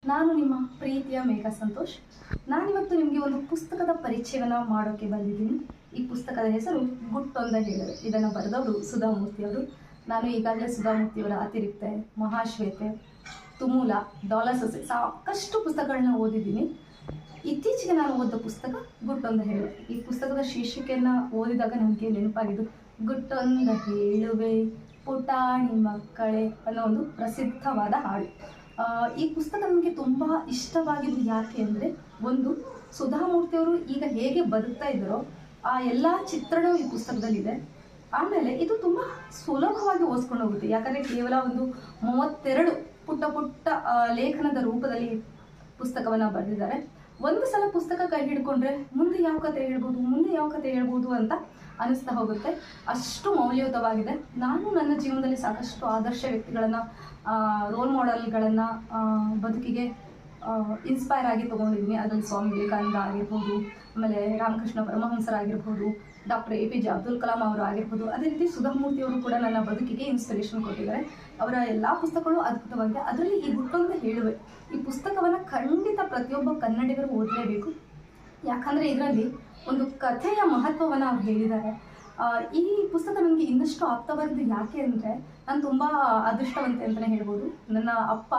ನಾನು ನಿಮ್ಮ ಪ್ರೀತಿಯ ಮೇಘ ಸಂತೋಷ್. ನಾನಿವತ್ತು ನಿಮಗೆ ಒಂದು ಪುಸ್ತಕದ ಪರಿಚಯವನ್ನು ಮಾಡೋಕ್ಕೆ ಬಂದಿದ್ದೀನಿ. ಈ ಪುಸ್ತಕದ ಹೆಸರು ಗುಟ್ಟೊಂದ ಹೇಳರು. ಇದನ್ನು ಬರೆದವರು ಸುಧಾಮೂರ್ತಿಯವರು. ನಾನು ಈಗಾಗಲೇ ಸುಧಾಮೂರ್ತಿಯವರ ಅತಿರಿಕ್ತೆ, ಮಹಾಶ್ವೇತೆ, ತುಮೂಲ, ಡಾಲರ್ ಸೊಸೆ ಸಾಕಷ್ಟು ಪುಸ್ತಕಗಳನ್ನ ಓದಿದ್ದೀನಿ. ಇತ್ತೀಚೆಗೆ ನಾನು ಓದಿದ ಪುಸ್ತಕ ಗುಟ್ಟೊಂದ ಹೇಳುವೆ. ಈ ಪುಸ್ತಕದ ಶೀರ್ಷಿಕೆಯನ್ನು ಓದಿದಾಗ ನನಗೆ ನೆನಪಾಗಿದ್ದು ಗುಟ್ಟೊಂದ ಹೇಳುವೆ ಪುಟಾಣಿ ಮಕ್ಕಳೇ ಅನ್ನೋ ಒಂದು ಪ್ರಸಿದ್ಧವಾದ ಹಾಡು. ಈ ಪುಸ್ತಕ ನನಗೆ ತುಂಬ ಇಷ್ಟವಾಗಿದ್ದು ಯಾಕೆ ಅಂದರೆ, ಒಂದು, ಸುಧಾಮೂರ್ತಿಯವರು ಈಗ ಹೇಗೆ ಬದುಕ್ತಾ ಇದ್ದಾರೋ ಆ ಎಲ್ಲ ಚಿತ್ರಣವೂ ಈ ಪುಸ್ತಕದಲ್ಲಿದೆ. ಆಮೇಲೆ ಇದು ತುಂಬ ಸುಲಭವಾಗಿ ಓದಿಸ್ಕೊಂಡು ಹೋಗುತ್ತೆ. ಯಾಕಂದರೆ ಕೇವಲ ಒಂದು 32 ಪುಟ್ಟ ಪುಟ್ಟ ಲೇಖನದ ರೂಪದಲ್ಲಿ ಪುಸ್ತಕವನ್ನು ಬರೆದಿದ್ದಾರೆ. ಒಂದು ಸಲ ಪುಸ್ತಕ ಕೈ ಹಿಡ್ಕೊಂಡ್ರೆ ಮುಂದೆ ಯಾವ ಕತೆ ಹೇಳ್ಬೋದು ಅಂತ ಅನಿಸ್ತಾ ಹೋಗುತ್ತೆ. ಅಷ್ಟು ಮೌಲ್ಯಯುತವಾಗಿದೆ. ನಾನು ನನ್ನ ಜೀವನದಲ್ಲಿ ಸಾಕಷ್ಟು ಆದರ್ಶ ವ್ಯಕ್ತಿಗಳನ್ನು, ರೋಲ್ ಮಾಡೆಲ್ಗಳನ್ನು ಬದುಕಿಗೆ ಇನ್ಸ್ಪೈರ್ ಆಗಿ ತೊಗೊಂಡಿದ್ದೀನಿ. ಅದರಲ್ಲಿ ಸ್ವಾಮಿ ವಿವೇಕಾನಂದ ಆಗಿರ್ಬೋದು, ಆಮೇಲೆ ರಾಮಕೃಷ್ಣ ಪರಮಹಂಸರಾಗಿರ್ಬೋದು, ಡಾಕ್ಟರ್ APJ ಅಬ್ದುಲ್ ಕಲಾಂ ಅವರು ಆಗಿರ್ಬೋದು. ಅದೇ ರೀತಿ ಸುಧಾಮೂರ್ತಿಯವರು ಕೂಡ ನನ್ನ ಬದುಕಿಗೆ ಇನ್ಸ್ಪಿರೇಷನ್ ಕೊಟ್ಟಿದ್ದಾರೆ. ಅವರ ಎಲ್ಲ ಪುಸ್ತಕಗಳು ಅದ್ಭುತವಾಗಿದೆ. ಅದರಲ್ಲಿ ಈ ಗುಟ್ಟೊಂದ ಹೇಳುವೆ ಈ ಪುಸ್ತಕವನ್ನು ಖಂಡಿತ ಪ್ರತಿಯೊಬ್ಬ ಕನ್ನಡಿಗರು ಓದಲೇಬೇಕು. ಯಾಕಂದರೆ ಇದರಲ್ಲಿ ಒಂದು ಕಥೆಯ ಮಹತ್ವವನ್ನು ಅವ್ರು ಹೇಳಿದ್ದಾರೆ. ಈ ಪುಸ್ತಕ ನನಗೆ ಇನ್ನಷ್ಟು ಆಪ್ತವಾಗಿದೆ. ಯಾಕೆ ಅಂದರೆ, ನಾನು ತುಂಬ ಅದೃಷ್ಟವಂತೆ ಅಂತಲೇ ಹೇಳ್ಬೋದು. ನನ್ನ ಅಪ್ಪ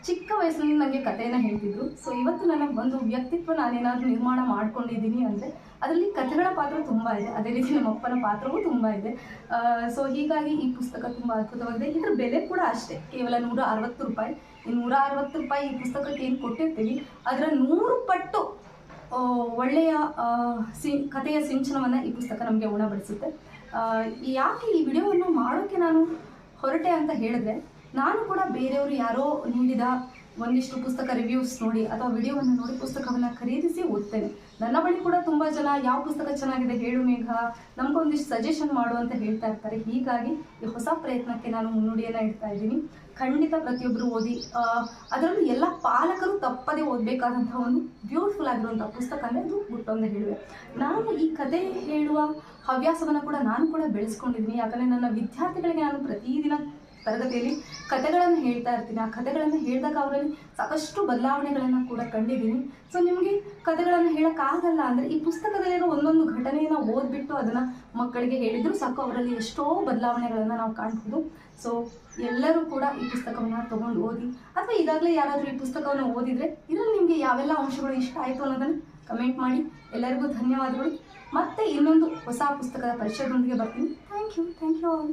ಚಿಕ್ಕ ವಯಸ್ಸಿನಲ್ಲಿ ನನಗೆ ಕಥೆಯನ್ನು ಹೇಳ್ತಿದ್ರು. ಸೊ ಇವತ್ತು ನನ್ನ ಒಂದು ವ್ಯಕ್ತಿತ್ವ ನಾನೇನಾದರೂ ನಿರ್ಮಾಣ ಮಾಡ್ಕೊಂಡಿದ್ದೀನಿ ಅಂದರೆ ಅದರಲ್ಲಿ ಕಥೆಗಳ ಪಾತ್ರ ತುಂಬ ಇದೆ. ಅದೇ ರೀತಿ ನಮ್ಮ ಅಪ್ಪನ ಪಾತ್ರವೂ ತುಂಬ ಇದೆ. ಸೊ ಹೀಗಾಗಿ ಈ ಪುಸ್ತಕ ತುಂಬ ಅದ್ಭುತವಾಗಿದೆ. ಇದರ ಬೆಲೆ ಕೂಡ ಅಷ್ಟೇ, ಕೇವಲ 160 ರೂಪಾಯಿ. ಈ 160 ರೂಪಾಯಿ ಈ ಪುಸ್ತಕಕ್ಕೆ ಏನು ಕೊಟ್ಟಿರ್ತೀವಿ ಅದರ 100 ಪಟ್ಟು ಒಳ್ಳೆಯ ಕಥೆಯ ಸಿಂಚನವನ್ನು ಈ ಪುಸ್ತಕ ನಮಗೆ ಉಣಬಡಿಸುತ್ತೆ. ಯಾಕೆ ಈ ವಿಡಿಯೋವನ್ನು ಮಾಡೋಕ್ಕೆ ನಾನು ಹೊರಟೆ ಅಂತ ಹೇಳಿದ್ರೆ, ನಾನು ಕೂಡ ಬೇರೆಯವರು ಯಾರೋ ನೀಡಿದ ಒಂದಿಷ್ಟು ಪುಸ್ತಕ ರಿವ್ಯೂಸ್ ನೋಡಿ ಅಥವಾ ವಿಡಿಯೋವನ್ನು ನೋಡಿ ಪುಸ್ತಕವನ್ನು ಖರೀದಿಸಿ ಓದ್ತೇನೆ. ನನ್ನ ಬಳಿ ಕೂಡ ತುಂಬ ಜನ ಯಾವ ಪುಸ್ತಕ ಚೆನ್ನಾಗಿದೆ ಹೇಳು ಮೇಘ, ನಮಗೊಂದಿಷ್ಟು ಸಜೆಷನ್ ಮಾಡು ಅಂತ ಹೇಳ್ತಾ ಇರ್ತಾರೆ. ಹೀಗಾಗಿ ಈ ಹೊಸ ಪ್ರಯತ್ನಕ್ಕೆ ನಾನು ಮುನ್ನುಡಿಯನ್ನು ಇಡ್ತಾ ಇದ್ದೀನಿ. ಖಂಡಿತ ಪ್ರತಿಯೊಬ್ಬರು ಓದಿ. ಅದರಲ್ಲೂ ಎಲ್ಲ ಪಾಲಕರು ತಪ್ಪದೇ ಓದಬೇಕಾದಂಥ ಒಂದು ಬ್ಯೂಟಿಫುಲ್ ಆಗಿರುವಂಥ ಪುಸ್ತಕ ಅಂದರೆ ಅದು ಗುಟ್ಟೊಂದ ಹೇಳುವೆ. ನಾನು ಈ ಕತೆ ಹೇಳುವ ಹವ್ಯಾಸವನ್ನು ಕೂಡ ನಾನು ಕೂಡ ಬೆಳೆಸ್ಕೊಂಡಿದ್ದೀನಿ. ಯಾಕಂದರೆ ನನ್ನ ವಿದ್ಯಾರ್ಥಿಗಳಿಗೆ ನಾನು ಪ್ರತಿದಿನ ತರಗತಿಯಲ್ಲಿ ಕಥೆಗಳನ್ನು ಹೇಳ್ತಾ ಇರ್ತೀನಿ. ಆ ಕಥೆಗಳನ್ನು ಹೇಳಿದಾಗ ಅವರಲ್ಲಿ ಸಾಕಷ್ಟು ಬದಲಾವಣೆಗಳನ್ನು ಕೂಡ ಕಂಡಿದ್ದೀನಿ. ಸೊ ನಿಮಗೆ ಕಥೆಗಳನ್ನು ಹೇಳೋಕ್ಕಾಗಲ್ಲ ಅಂದರೆ ಈ ಪುಸ್ತಕದಲ್ಲಿರೋ ಒಂದೊಂದು ಘಟನೆಯನ್ನು ಓದ್ಬಿಟ್ಟು ಅದನ್ನು ಮಕ್ಕಳಿಗೆ ಹೇಳಿದರೂ ಸಾಕು, ಅವರಲ್ಲಿ ಎಷ್ಟೋ ಬದಲಾವಣೆಗಳನ್ನು ನಾವು ಕಾಣ್ಬೋದು. ಸೊ ಎಲ್ಲರೂ ಕೂಡ ಈ ಪುಸ್ತಕವನ್ನು ತೊಗೊಂಡು ಓದಿ. ಅಥವಾ ಈಗಾಗಲೇ ಯಾರಾದರೂ ಈ ಪುಸ್ತಕವನ್ನು ಓದಿದರೆ ಇದರಲ್ಲಿ ನಿಮಗೆ ಯಾವೆಲ್ಲ ಅಂಶಗಳು ಇಷ್ಟ ಆಯಿತು ಅನ್ನೋದನ್ನು ಕಮೆಂಟ್ ಮಾಡಿ. ಎಲ್ಲರಿಗೂ ಧನ್ಯವಾದಗಳು. ಮತ್ತೆ ಇನ್ನೊಂದು ಹೊಸ ಪುಸ್ತಕದ ಪರಿಚಯದೊಂದಿಗೆ ಬರ್ತೀನಿ. Thank you all.